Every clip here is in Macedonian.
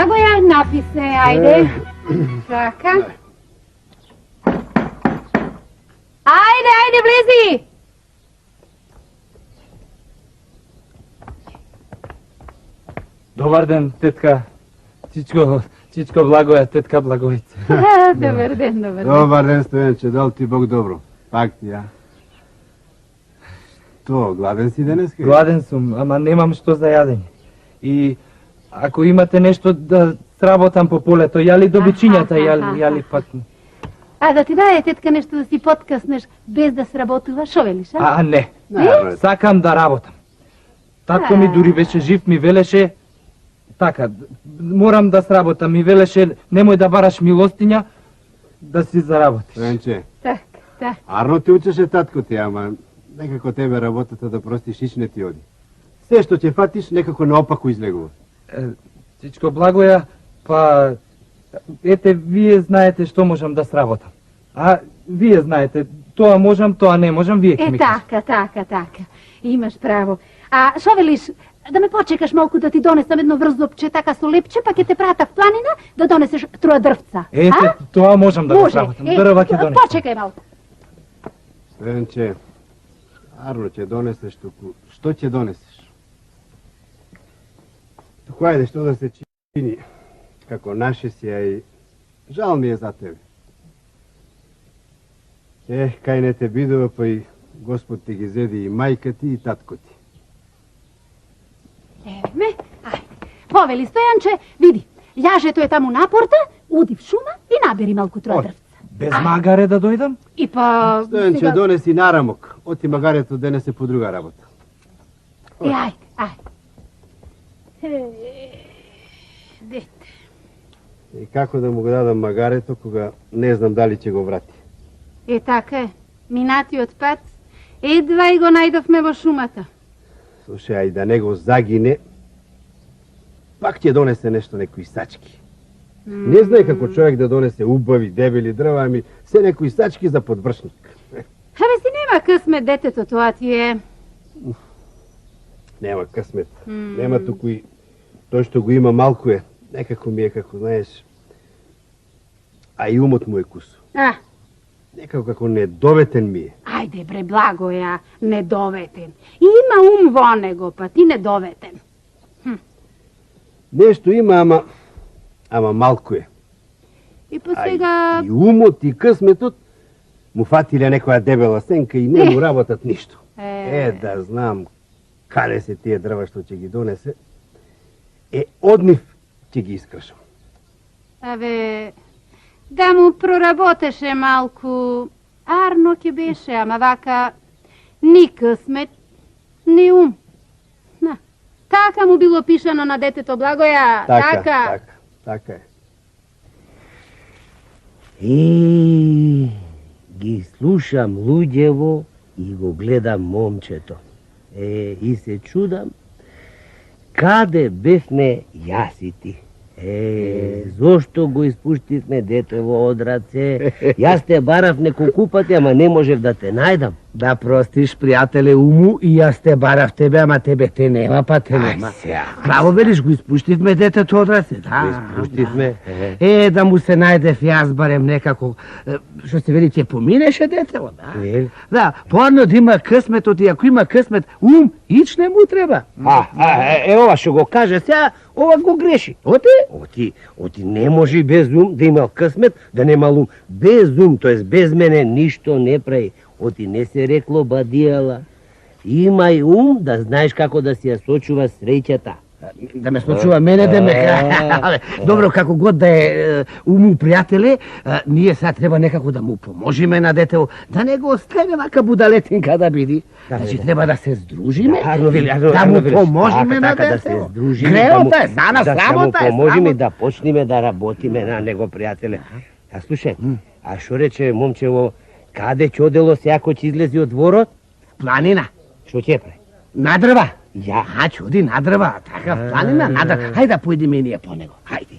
Blagoja, napi se, ajde. Čaka. Ajde, blizi! Dobar den, tetka. Čičko Blagoja, tetka Blagojica. Dobar den. Dobar den, Stojanče, da li ti Bog dobro? Pak ti ja. To, gladen si danas? Gladen sam, ама nemam što za jadenje. I ako imate nešto da sработам по полето, јали добичињата, јали пак... А да ти даде тетка нещо да си подкаснеш без да сработуваш, шо велиш, а? А, не. Сакам да работам. Татко ми дури беше жив, ми велеше така, морам да сработам, ми велеше немој да бараш милостиња, да си заработиш. Стоянче. Так. Арно те учеше татко ти, ама некако тебе работата да простиш ич не ти оди. Се што ќе фатиш, некако наопаку излегува. Чичко Благоја, па... Ете, вие знаете што можам да сработам. А вие знаете, тоа можам, тоа не можам, вие ќе ми кажете. Така. Имаш право. А шо велиш, да ме почекаш малку да ти донесам едно врзопче, така со лепче, па ќе те прата в планина да донесеш троа дрвца. Ете, тоа можам да го сработам. Дрва ќе донесам. Почекај малку. Стоянче, арно ќе донесеш туку. Што ќе донесеш? Туку ајде, што да се чини, како наше си, а и жал ми е за тебе. Кај не те бидува, па и Господ ти ги зеди и мајка ти и татко ти. Еве, ајде. Повели Стојанче, види, јажето е таму на порта, уди в шума и набери малку троа дрвца. Без магаре да дојдам? И па... Стојанче, донеси нарамок. Оти магарето денесе по друга работа. Ајде. Дете. И како да му го дадам магарето, кога не знам дали ќе го врати. Така е. Минатиот пат, едва и го најдовме во шумата. Слушај, ај да не го загине, пак ќе донесе нешто, некои сачки. Не знае како човек да донесе убави, дебели дрва, ами се некои сачки за подвршник. Абе си нема късмет, детето, тоа ти е. Нема късмет. Нема туку и тој што го има малку е. Некако ми е, како знаеш, а и умот му е кусо. Некако како недоветен ми е. Ајде бре, Благоја, недоветен. Има ум во него, па ти недоветен. Нешто има, ама малку е. И па сега... И умот и късметот му фатиле некоја дебела сенка и не му работат ништо. Да знам каде се тие дрва што ќе ги донесе. Од нив ќе ги искршам. Абе, да му проработеше малку, арно ќе беше, ама вака ни късмет, ни ум. Така му било пишано на детето, Благоја, Така е. Ги слушам луѓево и го гледам момчето. И се чудам, каде бевме јас и ти? Зошто го испуштивме детево од раце? Јас те барав неколку пати, ама не можев да те најдам. Да простиш, пријателе, уму, и јас те барав тебе, ама тебе те нема, па те нема. Право велиш, го испуштивме детето од раце, да. Го испуштивме. Да му се најдев јас барем некако, што се вели, ќе поминеше детево, да. Да, порно да има късметот и ако има късмет, ум, ич не му треба. Ова што го каже сега, ова го греши. Оти не може без ум да имал късмет, да немал ум. Без ум, тоест без мене, ништо не прави. Оти не се рекло бадијала. Имај ум да знаеш како да си ја сочува среќата. Да ме сочува мене, да ме... Добро, како год да е уму, пријателе, ние сега треба некако да му поможиме на детево, да не го остави вака будалетинка да биди. Значи треба да се здружиме, да му поможиме на детево. Греота е, за нас работа е. Да му поможиме да почнеме да работиме на него, пријателе. А слушај, а шо рече момчево, каде ќе одело сеако ќе излези од дворот? Планина. Што ќе прави? На дрва. Чуди на дрва, така, планина, на дрва. Хајде да појдеме и ние по него. Хајде.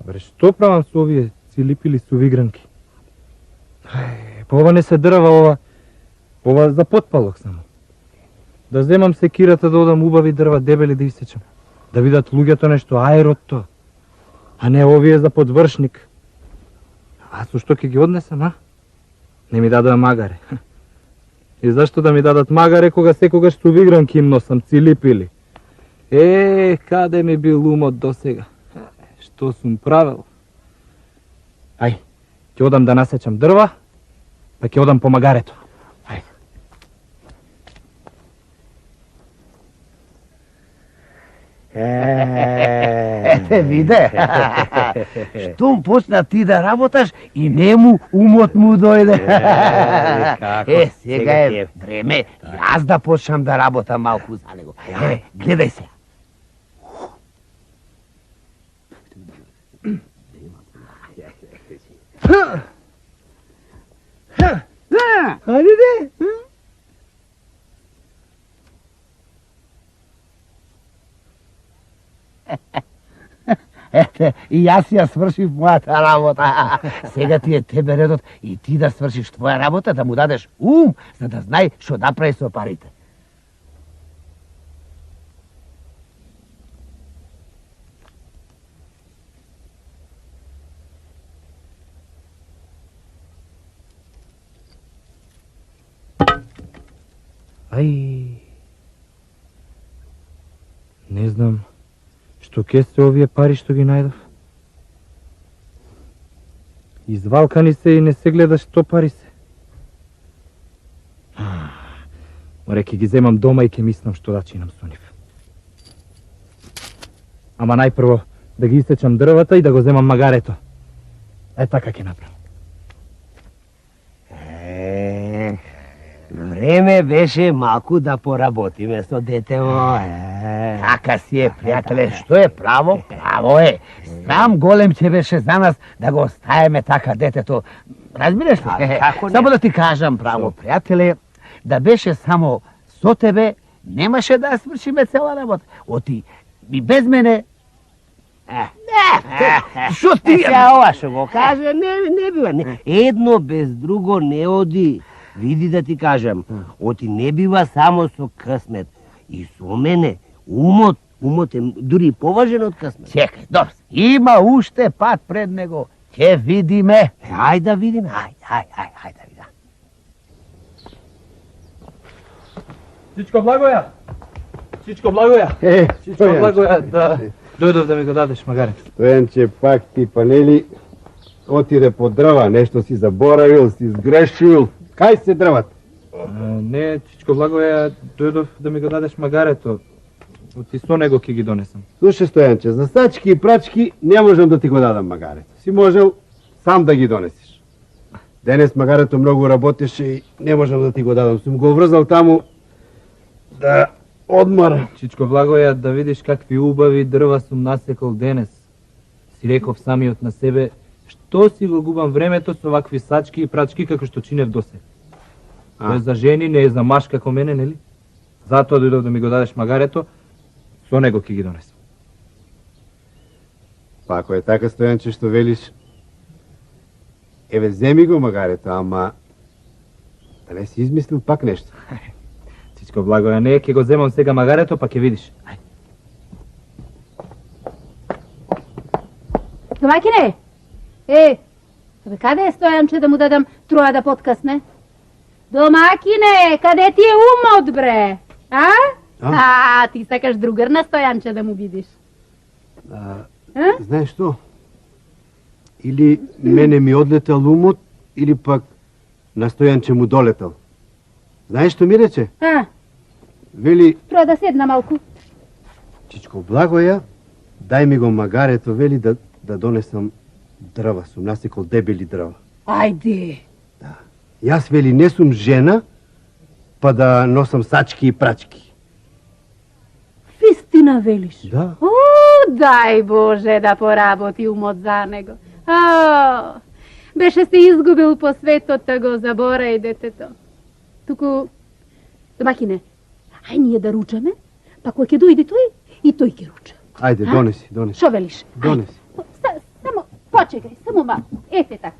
Баре, што правам со овие цилипили сувигранки? Па ова не се дрва, ова за потпалок само. Да земам секирата да одам убави дрва дебели да исечам. Да видат луѓето нешто аерото, а не овие за подвршник. А со што ќе ги однесам, а? Не ми дадоа магаре. И зашто да ми дадат магаре кога секогаш сувигранки им носам цилипили? Каде ми бил умот досега? Што сум правил? Ај, ќе одам да насечам дрва, па ќе одам по магарето. Ајде. Ете, виде. Штом почна ти да работаш и нему умот му дојде. Сега е време јас да почнам да работам малку за него. Гледај се. Ајде. Ете, и јас ја свршив мојата работа. Сега ти е тебе редот и ти да свршиш твоја работа, да му дадеш ум, за да знај што да прави со парите. Не знам, што ке се овие пари што ги најдов? Извалкани се и не се гледа што пари се. Море ќе ги земам дома и ќе мислам што да чинам со нив. Ама најпрво да ги исечам дрвата и да го земам магарето. Така ќе направам. Време беше малку да поработиме со детево. Така си е, пријателе, што е право? Право е. Срам голем ќе беше за нас да го оставиме така детето. Разбираш ли? Само да ти кажам право, пријателе, да беше само со тебе, немаше да свршиме цела работа. Оти, и без мене... Шо ти... Сега ова што го каже, не бива. Едно без друго не оди. Види да ти кажам, оти не бива само со късмет. И со мене, умот е дури поважен од късмет. Чекај, добро, има уште пат пред него. Ќе видиме. Ајде да видиме, ајде да видиме. Чичко Благоја! Чичко Благоја, да дојдов да ми го дадеш магарето. Стојанче, пак ти панели отиде по дрва, нешто си заборавил, си сгрешил. Кај се дрват? Не, Чичко Благоја, дојдов да ми го дадеш магарето. Оти со него ќе ги донесам. Слушай, Стојанче, за сачки и прачки не можам да ти го дадам магарето. Си можел сам да ги донесиш. Денес магарето многу работеше и не можам да ти го дадам. Сум го врзал таму да одмара. Чичко Благоја, да видиш какви убави дрва сум насекол денес. Си реков самиот на себе, што си го губам времето со вакви сачки и прачки како што чинев досега. Тоа е за жени, не е за маш како мене, нели? Затоа дојдов да ми го дадеш магарето, со него ќе ги донесам. Па ако е така, Стојанче, што велиш, еве земи го магарето, ама да не си измислил пак нешто. Чичко Благоја, не, ќе го земам сега магарето, па ќе видиш. Домаќине! Каде е Стојанче да му дадам троја да подкасне? Домаќине, каде ти е умот, бре? Ти сакаш другар на Стојанче да му видиш. Знаеш што? Или мене ми одлетел умот, или пак на Стојанче му долетел. Знаеш што ми рече? Вели... Троја да седна малку. Чичко Благоја, дај ми го магарето, вели да донесам дрва, сум насекол дебели дрва. Ајде. Да. Јас вели не сум жена, па да носам сачки и прачки. Вистина велиш? Да. Дај Боже да поработи умот за него. Беше се изгубил по светот, да го заборај детето. Туку, домаќине, ај ние да ручаме, па кој ќе дојде тој, и тој ќе руча. Ајде, донеси. Шо велиш? Донеси. Само Почекай, само малко. Ете така.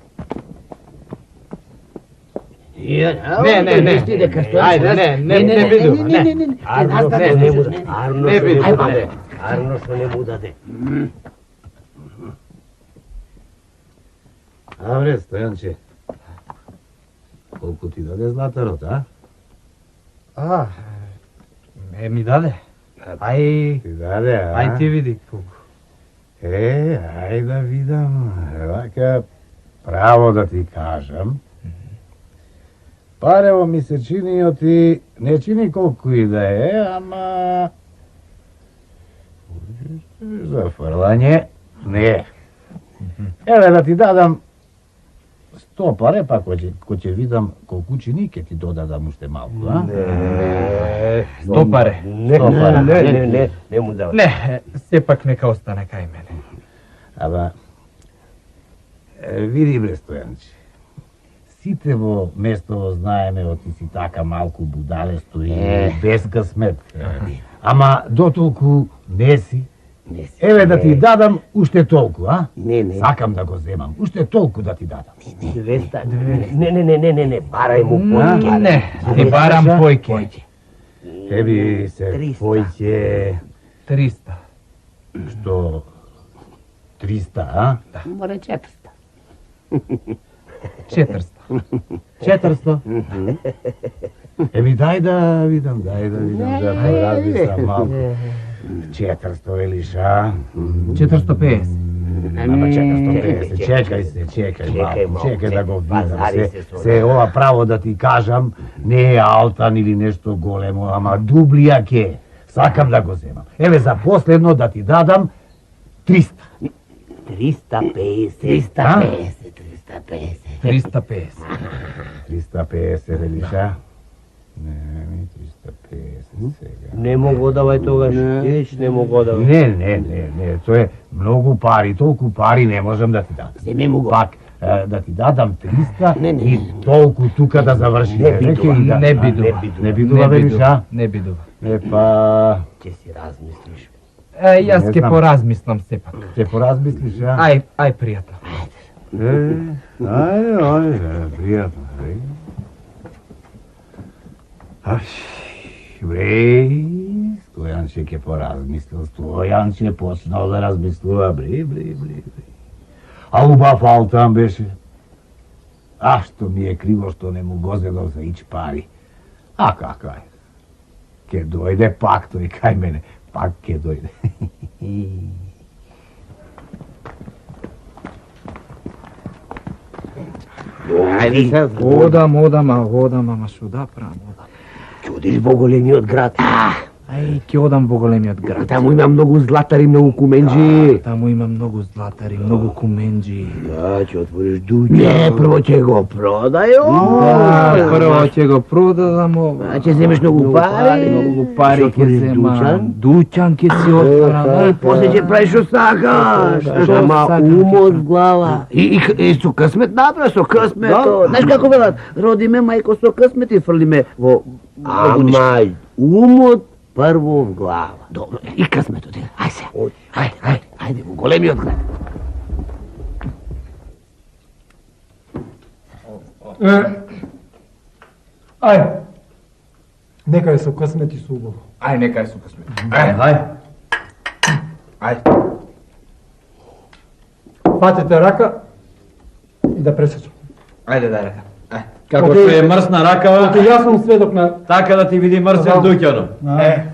Не бидува, не. Арно што не му даде. Абре, Стојанче, колку ти даде Златарот, а? Ми даде. Ај, Ти даде, а? ај ти види колку. Ај да видам, вака, право да ти кажам. Парево ми се чини оти, не чини колку и да е, ама... За фрлање, не. Еве да ти дадам 100 паре, па кој ќе видам колку чини, ќе ти додадам уште малку, а? 100 паре. Не му дава. Не, сепак нека остане кај мене. Ама, види бре, Стојанче, сите во местово знаеме оти си така малку будалесто и без късмет. Ама дотолку не си. Еве да ти дадам уште толку, а? Не. Сакам да го земам, уште толку да ти дадам. 200. Не, барај му појќе. Не, ти барам појке. Еби се 300. појќе 300. што 300, а? Мора 400. 400. 400? Еми дај да видам, да поразмислам малку. 400 велиш, а? 450. Ама 450, чекај малку, чекај да го видам. Пазари се со Се ова право да ти кажам, не е алтан или нешто големо, ама дублија ке. Сакам да го земам. Еве за последно да ти дадам 300. 350. 350 велиш, а? Не, 350 сега. Не му го давај тогаш, еш не му го давај. Не, тоа е многу пари, толку пари не можам да ти дадам. Земи му го. Пак, да ти дадам 300 Не. и толку тука да заврши. Не бидува. Не бидува, велиш, а? Не бидува. Па, Ќе си размислиш. Јас Не ќе знам. поразмислам сепак. ќе поразмислиш, а? Ај, пријател. Ајде, пријатно. Бре, Стојанче ќе поразмислил, Стојанче почнал да размислува, бре. А убав алтан беше. А што ми е криво што не му го зедов за ич пари. А какај? Ке дојде пак тој кај мене, пак ке дојде. Одам, ама шо да правам? Ќе одиш во големиот град. Ај, ќе одам во големиот град. Таму има многу златари, многу куменџи. Таму има многу златари, многу куменџи. Да, ќе отвориш дуќан. Не, прво ќе го продај. Да, прво ќе го продадам ова. А ќе земеш многу пари. Многу пари Ќе ќе отвориш земам. Дуќан ќе си отворам. И после ќе правиш што сакаш. Што Ама сакам, умот в глава. И со късмет напред, со късмет. Знаеш како велат? Родиме мајко со късмет и фрлиме во... Ама умот прво в глава. Добро, и късметот. Ај се. Ајде, во големиот град. Ај, нека е со късмет и со убаво. Ај, нека е со късмет. Ај. Фатите рака и да пресечам. Ајде дај рака. Како што е мрсна ракава, Оти јас сум сведок на... така да ти види мрсен дуќано.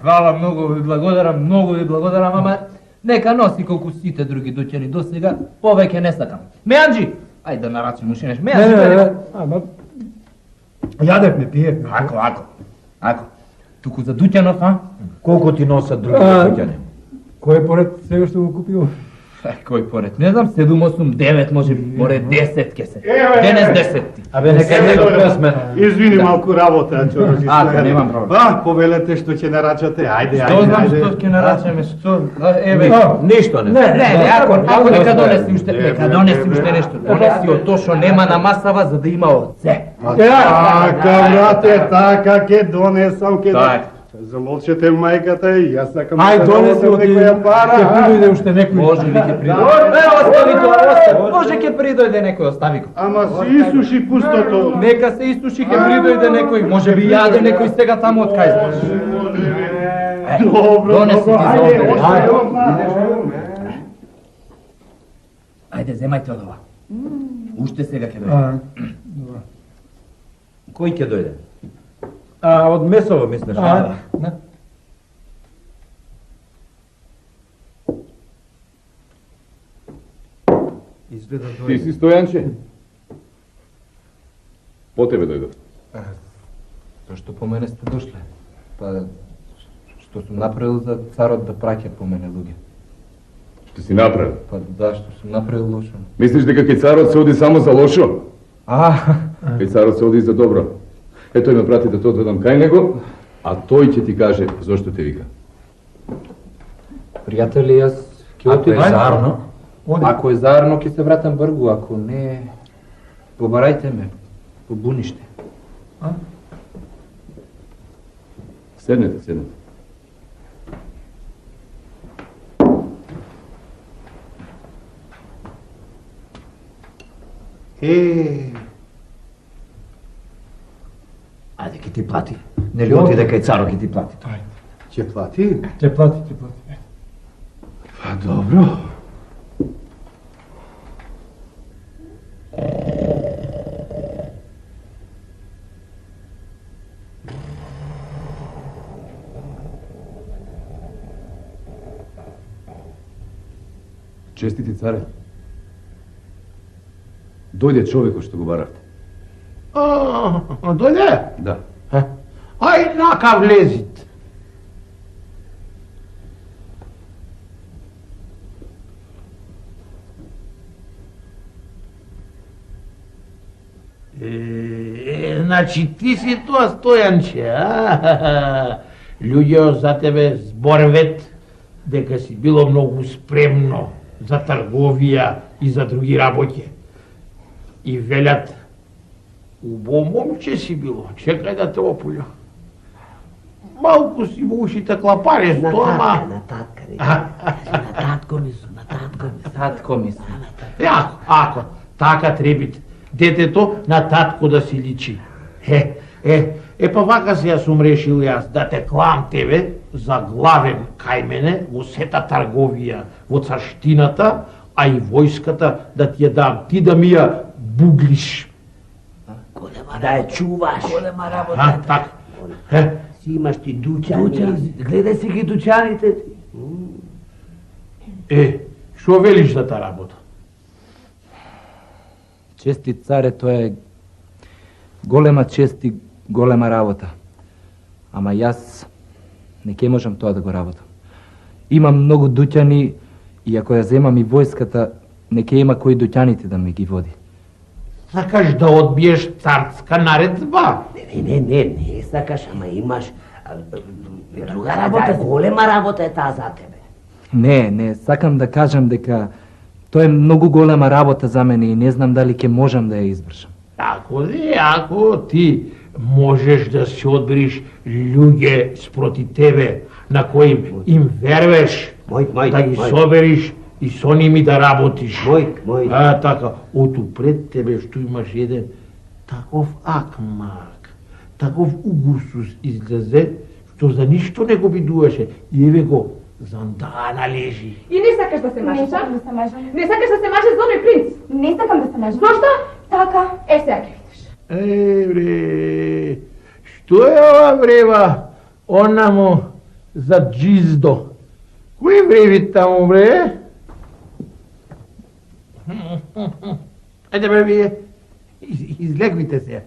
Фала, многу ви благодарам, ама нека носи колку сите други дуќани до сега, повеќе не сакам. Меанџи, ајде да нарачим ушинеш. Меанџи, Ама... Јадевме, пиевме. Ако. Туку за дуќанов, а? Колку ти носат другите дуќани? Кој е поред сега што го купил? Кој поред? Не знам, 7, 8, 9, може поред 10 ке се. Денес 10. Абе, нека не го пресме. Извини малку работа, Чорожи. Ако, немам проблем. Повелете што ќе нарачате, ајде. Што знам што ќе нарачаме, што... Еве, Ништо не. Не, ако нека донеси уште нешто. Донеси од тоа што нема на масава за да има од се. Така, брате, така ќе донесам, Замолчете мајката и јас сакам Ај, донеси од некоја пара. Ќе придојде уште некој. Може ли ќе придојде? Остави тоа, остави. Може ќе придојде некој, остави го. Ама си исуши пустото. Нека се истуши, ќе придојде некој. Може би јаде некој сега таму од кај знаеш. Добро, Донеси добро, ги за ајде, овде. Ајде, земајте од ова. Уште сега ќе дојде. Кој ќе дојде? Од Месово, мислиш? Изгледа Ти дојде. си Стојанче? По тебе дојдов. Зашто по мене сте дошле? Па, што сум направил за царот да праќа по мене луѓе? Што си направил? Па да, што сум направил лошо. Мислиш дека кај царот се оди само за лошо? Кај царот се оди за добро. Е, тој ме прати да тоа додам кај него, а тој ќе ти каже зошто те вика. Пријатели, јас ќе Ако е отидам. зарно, Ако е зарно, ќе се вратам бргу, ако не, побарајте ме, побуниште. Седнете, седнете. ајде ќе ти плати. Нели отиде кај царот ќе ти плати. Ќе плати? Ќе плати. Па добро. Честити царе. Дојде човекот што го баравте. Дојде? Да. Ај, нака влезит. Значи ти си тоа Стојанче, а? Луѓе за тебе зборвет дека си било многу спремно за трговија и за други работи. И велят, убаво момче си било, чекај да те опулја. Малку си во ушите клапаре, ама... На татко ми сум. Татко ми се. Ако, така требите. Детето на татко да си личи. Па вака се ја сум решил јас да те клам тебе за главен кај мене во сета трговија во царштината, а и војската да ти ја дам, ти да ми ја буглиш. Да ја чуваш. Голема работа. Така. Си имаш ти дуќани. Гледај си ги дуќаните. Што велиш за та работа? Чести царе, тоа е голема чест и голема работа. Ама јас не ќе можам тоа да го работам. Имам многу дуќани и ако ја земам и војската, не ќе има кој дуќаните да ми ги води. Сакаш да одбиеш царска наредба? Не сакаш, ама имаш друга работа, голема работа е таа за тебе. Не, сакам да кажам дека тоа е многу голема работа за мене и не знам дали ќе можам да ја извршам. Ако ти можеш да си одбериш луѓе спроти тебе на кои им вервеш, да ги собериш и со ними да работиш. Мој. Така, оту пред тебе што имаш еден таков акмак, таков угусус излезе, што за ништо не го бидуваше. И еве го, Зандана лежи. И не сакаш да се мажеш, Не сакам да се мажам. Не сакаш да се мажеш за оној принц? Не сакам да се мажам. Зошто? Така. Сега ќе видиш. Бре, што е ова врева? Онамо за джиздо. Кои вреви таму, бре? Ајде, бре, вие, излегвите се.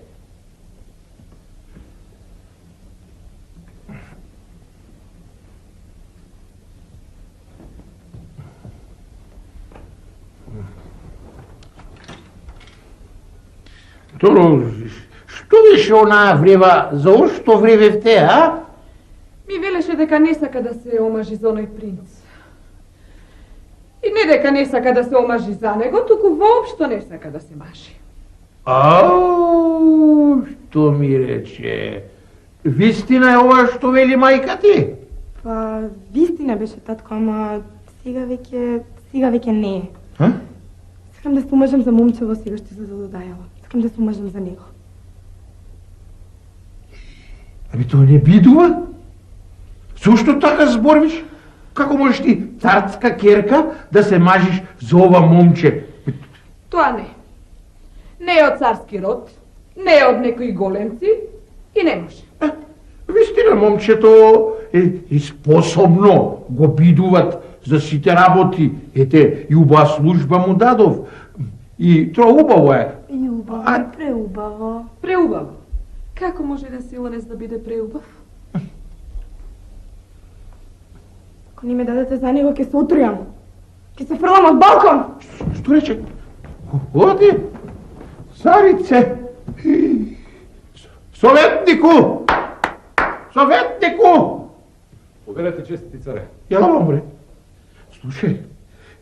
Што беше онаа врева, за што вревевте, а? Ми велеше дека не сака да се омажи за оној принц. И не дека не сака да се омажи за него, туку воопшто не сака да се мажи. Ау, што ми рече? Вистина е ова што вели мајка ти? Па, вистина беше, татко, ама сега веќе не е. Ха? Сакам да се омажам за момчево сега што се задодајала. Сакам да се омажам за него. Аби тоа не бидува? Зошто така збориш? Како можеш ти, царска керка, да се мажиш за ова момче? Тоа не. Не е од царски род, не е од некои големци и не може. Вистина, момчето е способно, го бидуват за сите работи. Ете, и убава служба му дадов. И тоа убаво е. И убаво, и преубаво. Преубаво. Како може да Силанец да биде преубав? Ако не ме дадете за него, ќе се отрујам. Ќе се фрлам од балкон. Што рече? Оди, царице. Советнику! Советнику! Повелете, честити царе. Јала умре. Слушај,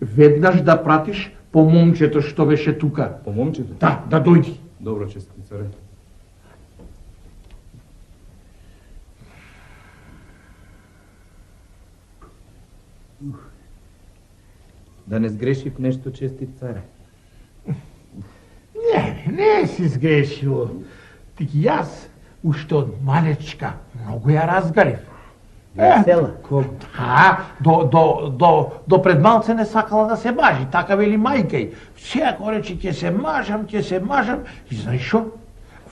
веднаш да пратиш по момчето што беше тука. По момчето? Да дојди. Добро, честити царе. Да не сгреши в нещо, честит царе. Не си сгрешил. Тики јас, уште од малечка, многу ја разгарив. Весела? До пред малце не сакала да се мажи, така вели мајка й. Сега рече ќе се мажам, и знаеш шо?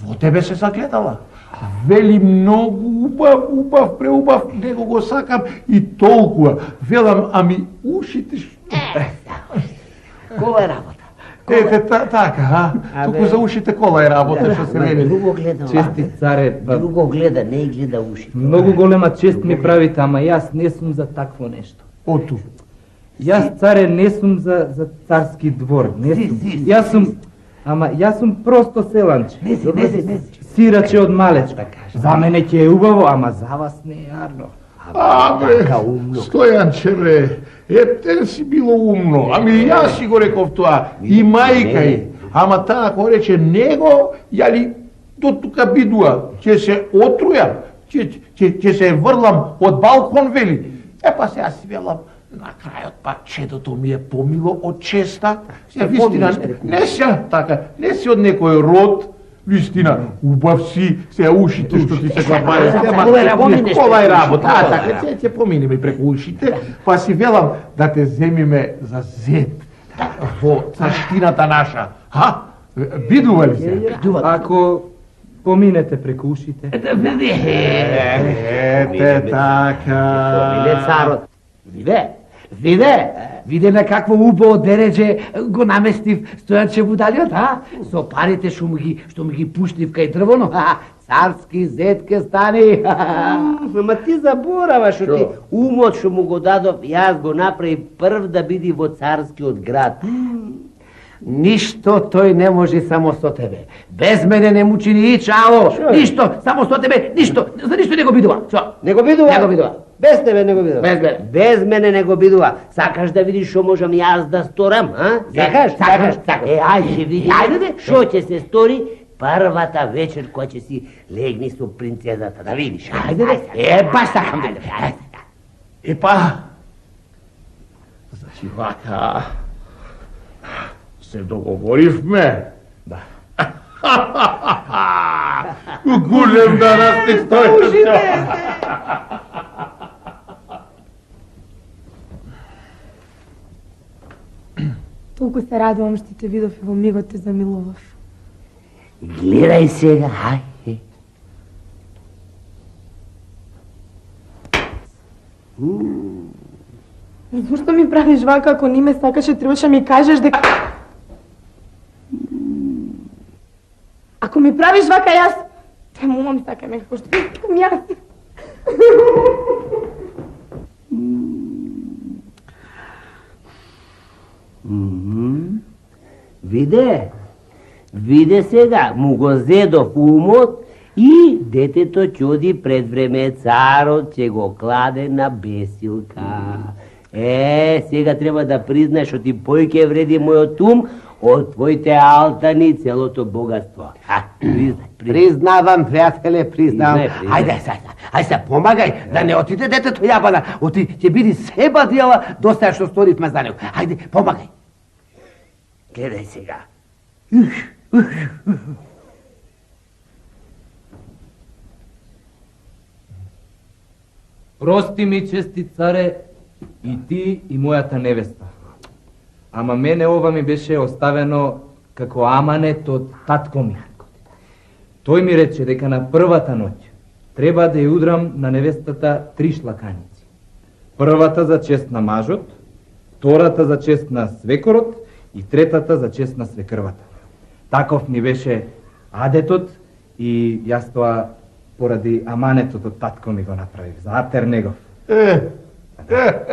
Во тебе се загледала. Вели многу убав, преубав, него го сакам и толкува. Велам, ами ушите Кола е работа. Ете, така, туку за ушите кола е работа, што се вели. Друго гледа, Честит царе, друго гледа, не гледа ушите. много голема чест ми правите, ама јас не сум за такво нешто. Оту. Јас, царе, не сум за царски двор, не сум. Јас сум просто селанче. Не си. Сираче од малечка. За мене ќе е убаво, ама за вас не е јарно. Абе, Стојанче, бе, ете си било умно, ами јас си го реков тоа, и мајка й, ама таа го рече него, јали до тука бидува, ќе се отрујам, ќе се врлам од балкон, вели. Па сега си велам, на крајот па чедото ми е помило од честа, сега вистина, не си од некој род, вистина, убав си, сега ушите што ти се клапаре, кола е работа, така, ќе поминеме преку ушите, па си велам да те земиме за зет во царштината наша, бидува ли се? Ако поминете преку ушите. Ете така. Виде на какво убаво дередже го наместив Стојанче Будалиот, со парите што ми ги пуштив кај дрвоно, царски зет ке стане. Ама ти заборава што ти умот што му го дадов, јас го направи прв да биди во царскиот град. Ништо тој не може само со тебе. Без мене не му чини и чао. Ништо, само со тебе, ништо. За ништо не го бидува. Не го бидува? Без тебе не го бидува? Без мене не го бидува. Сакаш да видиш што можам јас да сторам, Сакаш? Ајде види. Што ќе се стори првата вечер која ќе си легни со принцезата, да видиш. Ајде. Баш сакам. Епа, значи вака, се договоривме. Да. Голем да расте Стојанче. Толку се радувам што те видов и во мигот те замилував. Гледај сега, ајде. Зошто ми правиш вака, ако не ме сакаше, требаше ми кажеш дека... Ако ми правиш вака, јас... Те момам сака ме како што сакам јас. Виде сега, му го зедов умот и детето ќе оди пред време, царот ќе го кладе на бесилка. Сега треба да признаеш што ти појќе вреди мојот ум од твоите алтани целото богатство. Признай. Признавам, пријателе, признавам. Признай. Ајде се, помагај, да не отиде детето јабана. Ќе биде себа дела доста што сторивме за него. Ајде, помагај. Гледај сега. Прости ми, чести царе, и ти и мојата невеста. Ама мене ова ми беше оставено како аманет од татко ми. Тој ми рече дека на првата ноќ треба да ја удрам на невестата 3 шлаканици. Првата за чест на мажот, втората за чест на свекорот и третата за чест на свекрвата. Таков ми беше адетот и јас тоа поради аманетот од татко ми го направив. За Атер негов. Дай.